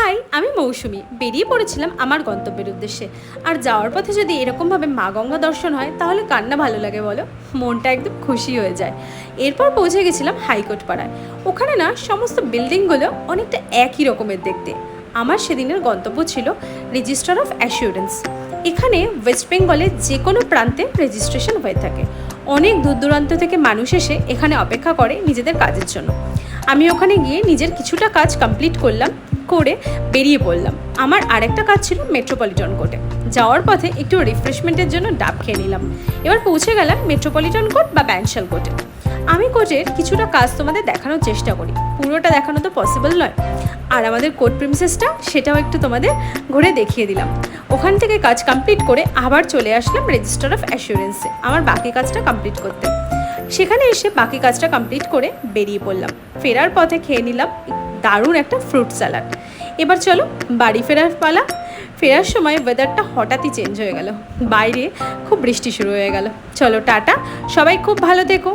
High, আমি মৌসুমি। বেরিয়ে পড়েছিলাম আমার গন্তব্যের উদ্দেশ্যে। আর যাওয়ার পথে যদি এরকমভাবে মা গঙ্গা দর্শন হয় তাহলে কার না ভালো লাগে বলো? মনটা একদম খুশি হয়ে যায়। এরপর পৌঁছে গেছিলাম হাইকোর্ট পাড়ায়। ওখানে না সমস্ত বিল্ডিংগুলো অনেকটা একই রকমের দেখতে। আমার সেদিনের গন্তব্য ছিল রেজিস্টার অফ অ্যাসিওরেন্স। এখানে ওয়েস্ট বেঙ্গলের যে কোনো প্রান্তে রেজিস্ট্রেশন হয়ে থাকে। অনেক দূর দূরান্ত থেকে মানুষ এসে এখানে অপেক্ষা করে নিজেদের কাজের জন্য। আমি ওখানে গিয়ে নিজের কিছুটা কাজ কমপ্লিট করলাম, করে বেরিয়ে পড়লাম। আমার আরেকটা কাজ ছিল মেট্রোপলিটন কোর্টে। যাওয়ার পথে একটু রিফ্রেশমেন্টের জন্য ডাব খেয়ে নিলাম। এবার পৌঁছে গেলাম মেট্রোপলিটন কোর্ট বা ব্যাংশাল কোর্টে। আমি কোর্টের কিছুটা কাজ তোমাদের দেখানোর চেষ্টা করি, পুরোটা দেখানো তো পসিবল নয়। আর আমাদের কোর্ট প্রিমিসেসটা সেটাও একটু তোমাদের ঘুরে দেখিয়ে দিলাম। ওখান থেকে কাজ কমপ্লিট করে আবার চলে আসলাম রেজিস্টার অফ অ্যাসিওরেন্সে আমার বাকি কাজটা কমপ্লিট করতে। সেখানে এসে বাকি কাজটা কমপ্লিট করে বেরিয়ে পড়লাম। ফেরার পথে খেয়ে নিলাম দারুণ একটা ফ্রুট স্যালাড। এবার চলো বাড়ি ফেরার পালা। ফেরার সময় ওয়েদারটা হঠাৎই চেঞ্জ হয়ে গেল, বাইরে খুব বৃষ্টি শুরু হয়ে গেল। চলো টাটা, সবাই খুব ভালো থেকো।